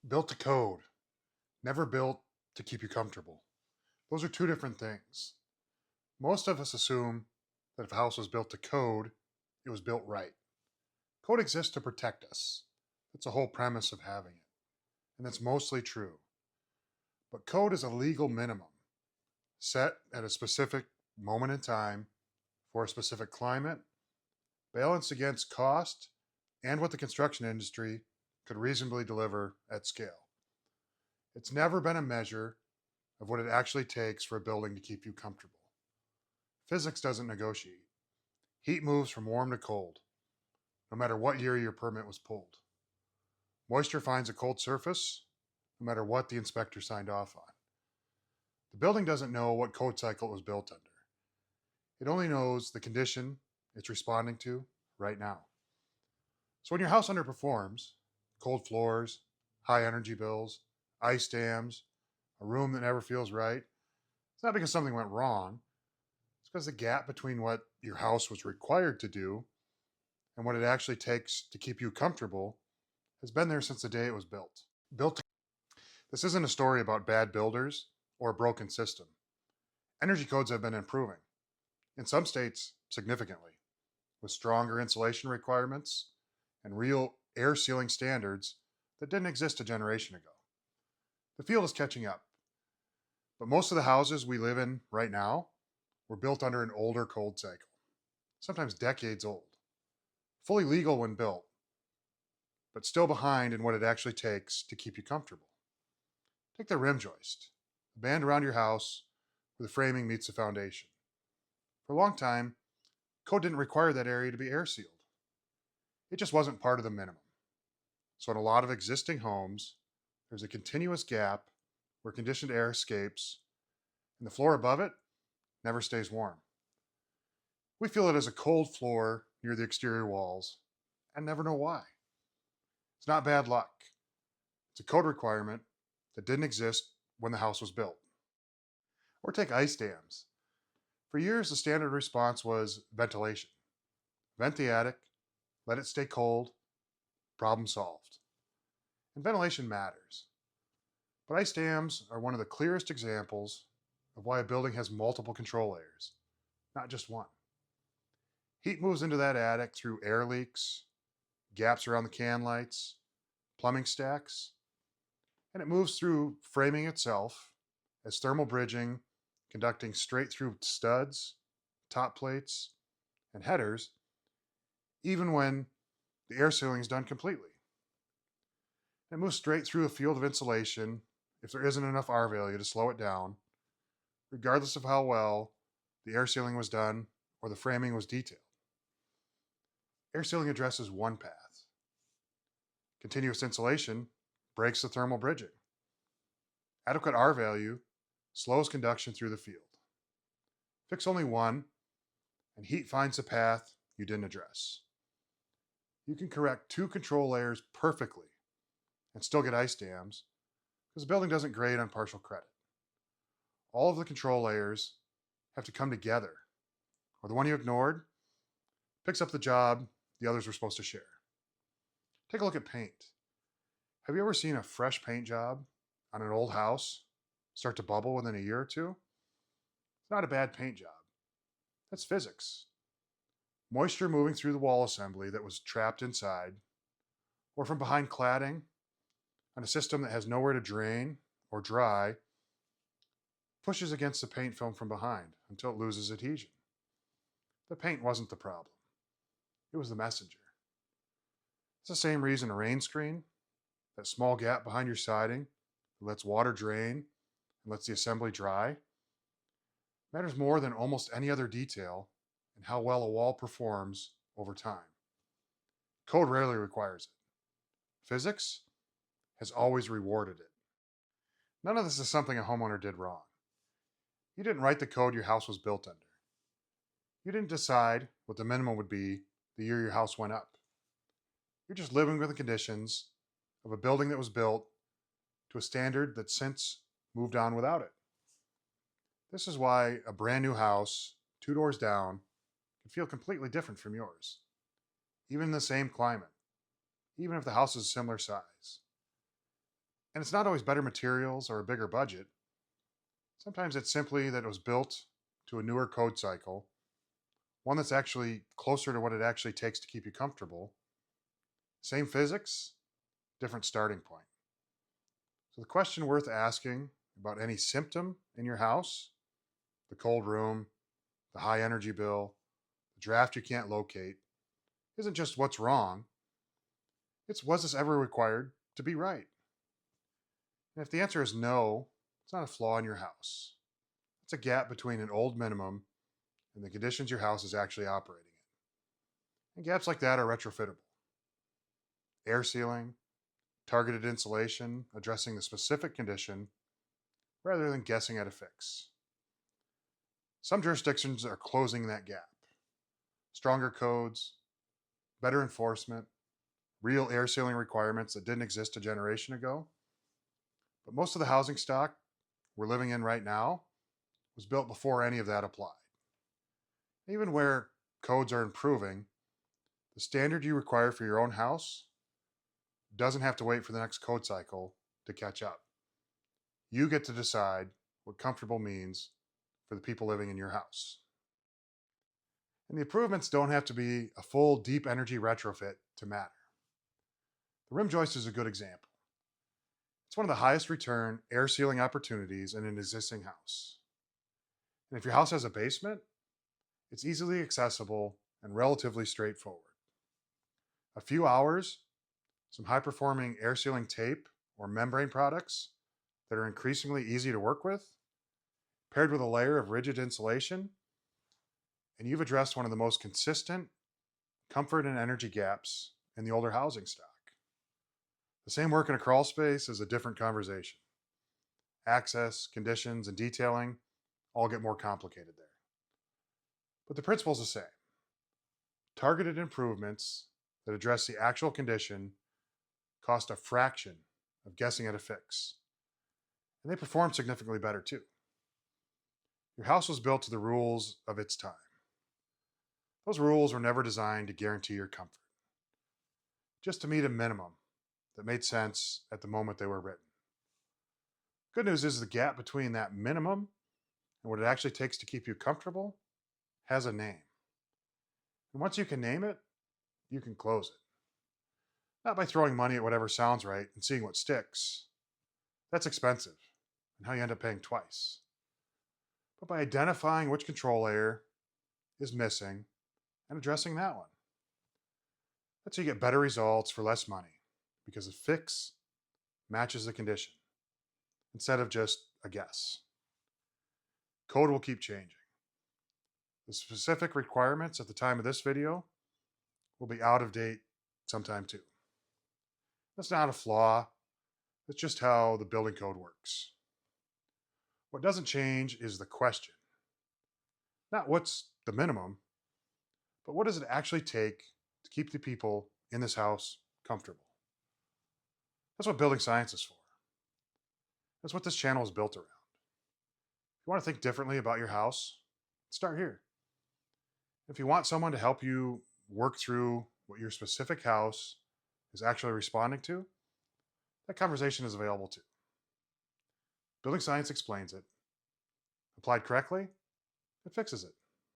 Built to code, never built to keep you comfortable. Those are two different things. Most of us assume that if a house was built to code, it was built right. Code exists to protect us. That's the whole premise of having it. And that's mostly true. But code is a legal minimum set at a specific moment in time for a specific climate, balanced against cost and what the construction industry could reasonably deliver at scale. It's never been a measure of what it actually takes for a building to keep you comfortable. Physics doesn't negotiate. Heat moves from warm to cold, no matter what year your permit was pulled. Moisture finds a cold surface, no matter what the inspector signed off on. The building doesn't know what code cycle it was built under. It only knows the condition it's responding to right now. So when your house underperforms, cold floors, high energy bills, ice dams, a room that never feels right, it's not because something went wrong. It's because the gap between what your house was required to do and what it actually takes to keep you comfortable has been there since the day it was built. This isn't a story about bad builders or a broken system. Energy codes have been improving, in some states significantly, with stronger insulation requirements and real air sealing standards that didn't exist a generation ago. The field is catching up, but most of the houses we live in right now were built under an older code cycle, sometimes decades old, fully legal when built, but still behind in what it actually takes to keep you comfortable. Take the rim joist, the band around your house where the framing meets the foundation. For a long time, code didn't require that area to be air sealed. It just wasn't part of the minimum. So in a lot of existing homes, there's a continuous gap where conditioned air escapes and the floor above it never stays warm. We feel it as a cold floor near the exterior walls and never know why. It's not bad luck. It's a code requirement that didn't exist when the house was built. Or take ice dams. For years, the standard response was ventilation. Vent the attic, let it stay cold, problem solved. And ventilation matters. But ice dams are one of the clearest examples of why a building has multiple control layers, not just one. Heat moves into that attic through air leaks, gaps around the can lights, plumbing stacks, and it moves through framing itself as thermal bridging, conducting straight through studs, top plates, and headers, even when the air sealing is done completely. It moves straight through a field of insulation if there isn't enough R value to slow it down, regardless of how well the air sealing was done or the framing was detailed. Air sealing addresses one path. Continuous insulation breaks the thermal bridging. Adequate R value slows conduction through the field. Fix only one, and heat finds the path you didn't address. You can correct two control layers perfectly and still get ice dams because the building doesn't grade on partial credit. All of the control layers have to come together, or the one you ignored picks up the job the others were supposed to share. Take a look at paint. Have you ever seen a fresh paint job on an old house start to bubble within a year or two? It's not a bad paint job. That's physics. Moisture moving through the wall assembly that was trapped inside, or from behind cladding on a system that has nowhere to drain or dry, pushes against the paint film from behind until it loses adhesion. The paint wasn't the problem. It was the messenger. It's the same reason a rain screen, that small gap behind your siding that lets water drain and lets the assembly dry, matters more than almost any other detail in how well a wall performs over time. Code rarely requires it. Physics has always rewarded it. None of this is something a homeowner did wrong. You didn't write the code your house was built under. You didn't decide what the minimum would be the year your house went up. You're just living with the conditions of a building that was built to a standard that's since moved on without it. This is why a brand new house, 2 doors down, can feel completely different from yours, even in the same climate, even if the house is a similar size. And it's not always better materials or a bigger budget. Sometimes it's simply that it was built to a newer code cycle, one that's actually closer to what it actually takes to keep you comfortable. Same physics, different starting point. So the question worth asking about any symptom in your house, the cold room, the high energy bill, the draft you can't locate, isn't just what's wrong, it's was this ever required to be right? And if the answer is no, it's not a flaw in your house. It's a gap between an old minimum and the conditions your house is actually operating in. And gaps like that are retrofittable. Air sealing, targeted insulation, addressing the specific condition rather than guessing at a fix. Some jurisdictions are closing that gap. Stronger codes, better enforcement, real air sealing requirements that didn't exist a generation ago. But most of the housing stock we're living in right now was built before any of that applied. Even where codes are improving, the standard you require for your own house doesn't have to wait for the next code cycle to catch up. You get to decide what comfortable means for the people living in your house. And the improvements don't have to be a full deep energy retrofit to matter. The rim joist is a good example. It's one of the highest return air sealing opportunities in an existing house. And if your house has a basement, it's easily accessible and relatively straightforward. A few hours, some high performing air sealing tape or membrane products that are increasingly easy to work with, paired with a layer of rigid insulation, and you've addressed one of the most consistent comfort and energy gaps in the older housing stock. The same work in a crawl space is a different conversation. Access, conditions, and detailing all get more complicated there. But the principle's the same. Targeted improvements that address the actual condition cost a fraction of guessing at a fix. And they perform significantly better too. Your house was built to the rules of its time. Those rules were never designed to guarantee your comfort, just to meet a minimum that made sense at the moment they were written. Good news is the gap between that minimum and what it actually takes to keep you comfortable has a name. And once you can name it, you can close it. Not by throwing money at whatever sounds right and seeing what sticks. That's expensive and how you end up paying twice. But by identifying which control layer is missing and addressing that one. That's how you get better results for less money because a fix matches the condition instead of just a guess. Code will keep changing. The specific requirements at the time of this video will be out of date sometime too. That's not a flaw. That's just how the building code works. What doesn't change is the question. Not what's the minimum, but what does it actually take to keep the people in this house comfortable? That's what building science is for. That's what this channel is built around. If you want to think differently about your house, start here. If you want someone to help you work through what your specific house is actually responding to, that conversation is available too. Building science explains it. Applied correctly, it fixes it.